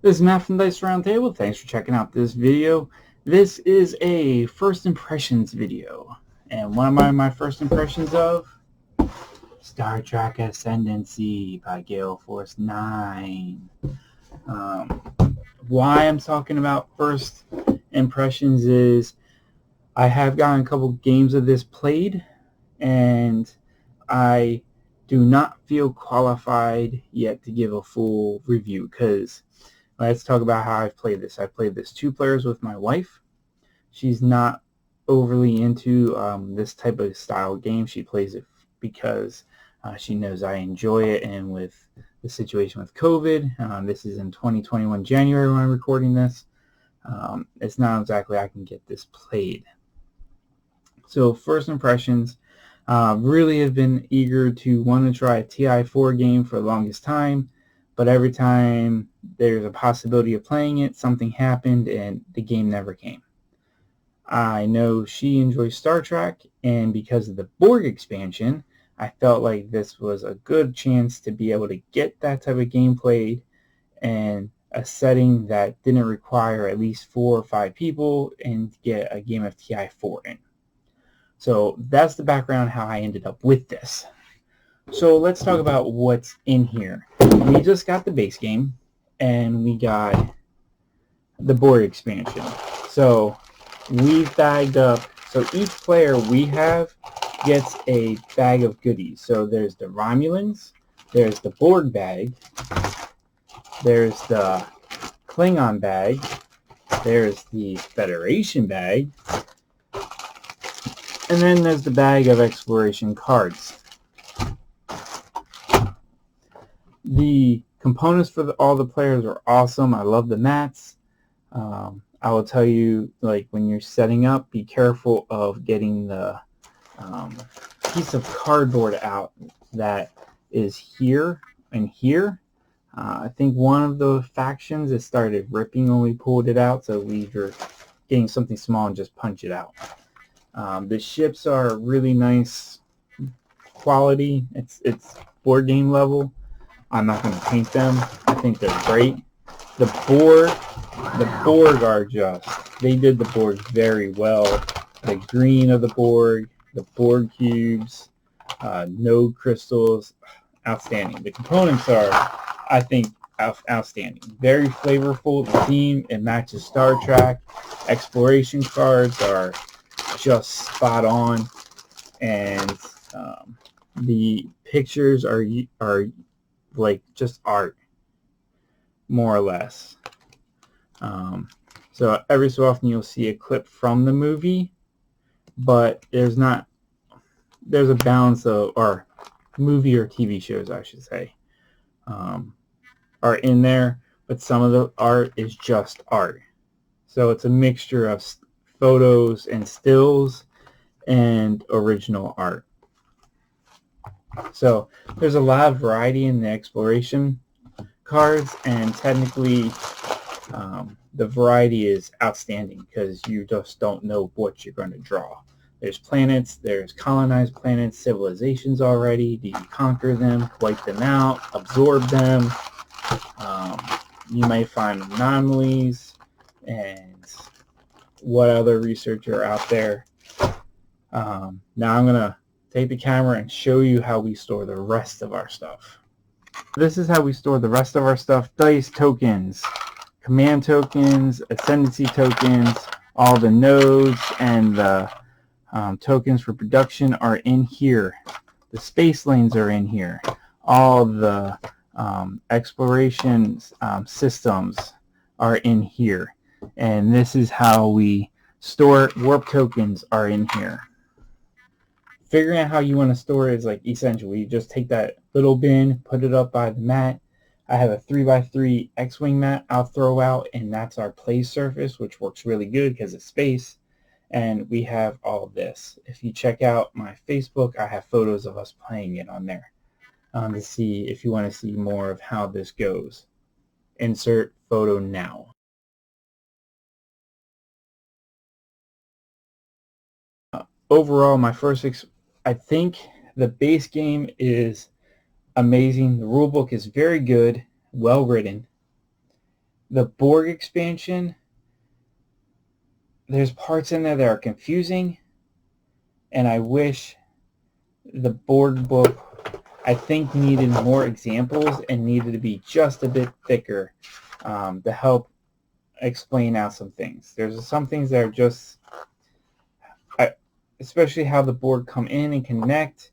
This is Matt from Dice Roundtable. Thanks for checking out this video. This is a first impressions video. And what am my first impressions of? Star Trek Ascendancy by Gale Force 9. Why I'm talking about first impressions is I have gotten a couple games of this played, and I do not feel qualified yet to give a full review because let's talk about how I've played this. I've played this 2 players with my wife. She's not overly into this type of style game. She plays it because she knows I enjoy it, and with the situation with COVID, this is in 2021 January when I'm recording this, it's not exactly I can get this played. So first impressions, really have been eager to want to try a TI4 game for the longest time, but every time there's a possibility of playing it, something happened and the game never came. I know she enjoys Star Trek, and because of the Borg Expansion, I felt like this was a good chance to be able to get that type of game played in a setting that didn't require at least 4 or 5 people and get a game of TI4 in. So that's the background how I ended up with this. So let's talk about what's in here. We just got the base game, and we got the Borg expansion. So we've bagged up, so each player we have gets a bag of goodies. So there's the Romulans, there's the Borg bag, there's the Klingon bag, there's the Federation bag, and then there's the bag of exploration cards. The components for all the players are awesome. I love the mats. I will tell you, like, when you're setting up, be careful of getting the piece of cardboard out that is here and here. I think one of the factions, it started ripping when we pulled it out, so we were getting something small and just punch it out. The ships are really nice quality. It's board game level. I'm not going to paint them. I think they're great. The Borg are just, they did the Borg very well. The green of the Borg cubes, node crystals, outstanding. The components are, I think, outstanding. Very flavorful. The theme, it matches Star Trek. Exploration cards are just spot on, and the pictures are like just art, more or less. So every so often you'll see a clip from the movie, but there's a balance of, or movie or TV shows I should say, are in there, but some of the art is just art. So it's a mixture of photos and stills and original art. So there's a lot of variety in the exploration cards, and technically the variety is outstanding because you just don't know what you're going to draw. There's planets, there's colonized planets, civilizations already. Do you conquer them, wipe them out, absorb them? You may find anomalies, and what other research are out there. Now I'm going to take the camera and show you how we store the rest of our stuff. This is how we store the rest of our stuff. Dice tokens, command tokens, ascendancy tokens, all the nodes and the tokens for production are in here. The space lanes are in here. All the exploration systems are in here. And this is how we store. Warp tokens are in here. Figuring out how you want to store it is like essential. You just take that little bin, put it up by the mat. I have a 3x3 X-Wing mat I'll throw out, and that's our play surface, which works really good because it's space. And we have all of this. If you check out my Facebook, I have photos of us playing it on there to see if you want to see more of how this goes. Insert photo now. Overall, I think the base game is amazing. The rulebook is very good, well written. The Borg Expansion, there's parts in there that are confusing, and I wish the Borg book, I think, needed more examples and needed to be just a bit thicker to help explain out some things. There's some things that are just, especially how the Borg come in and connect.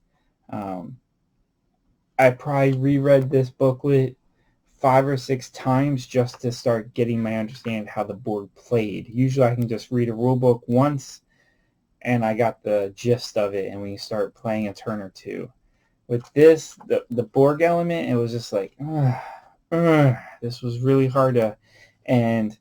I probably reread this booklet 5 or 6 times just to start getting my understanding of how the Borg played. Usually I can just read a rule book once and I got the gist of it, and we start playing a turn or two. With this, the Borg element, it was just like, this was really hard to, and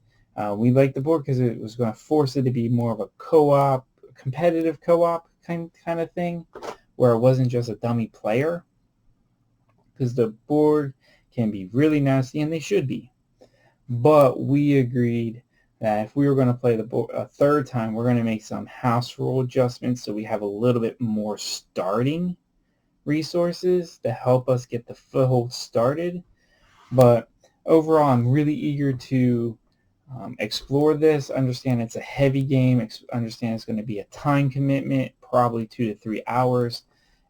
we liked the Borg because it was going to force it to be more of a co-op, competitive co-op kind of thing, where it wasn't just a dummy player, because the Borg can be really nasty, and they should be. But we agreed that if we were going to play the Borg a third time, we're going to make some house rule adjustments so we have a little bit more starting resources to help us get the foothold started. But overall, I'm really eager to explore this, understand it's a heavy game, understand it's going to be a time commitment, probably 2 to 3 hours.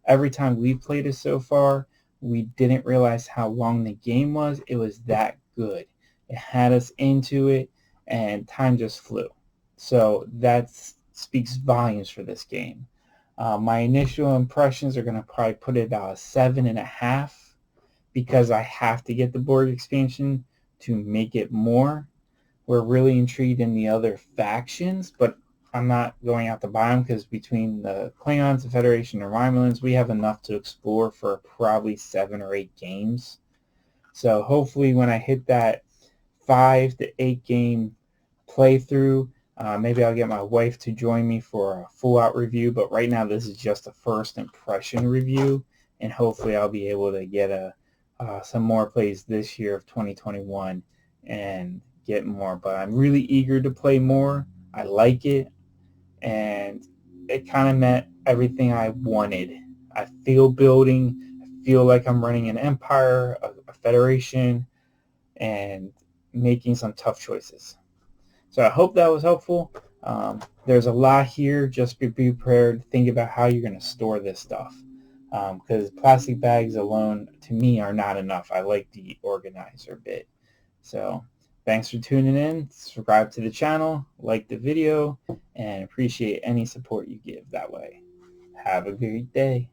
Every time we've played it so far, we didn't realize how long the game was. It was that good. It had us into it, and time just flew. So that speaks volumes for this game. My initial impressions are going to probably put it about a 7.5, because I have to get the Borg expansion to make it more. We're really intrigued in the other factions, but I'm not going out to buy them because between the Klingons, the Federation, and Romulans, we have enough to explore for probably 7 or 8 games. So hopefully when I hit that 5 to 8 game playthrough, maybe I'll get my wife to join me for a full-out review, but right now this is just a first impression review, and hopefully I'll be able to get some more plays this year of 2021 and get more. But I'm really eager to play more. I like it, and it kind of met everything I wanted. I feel building. I feel like I'm running an empire, a federation, and making some tough choices. So I hope that was helpful. There's a lot here. Just be prepared to think about how you're going to store this stuff, because plastic bags alone, to me, are not enough. I like the organizer bit. So thanks for tuning in. Subscribe to the channel, like the video, and appreciate any support you give that way. Have a great day.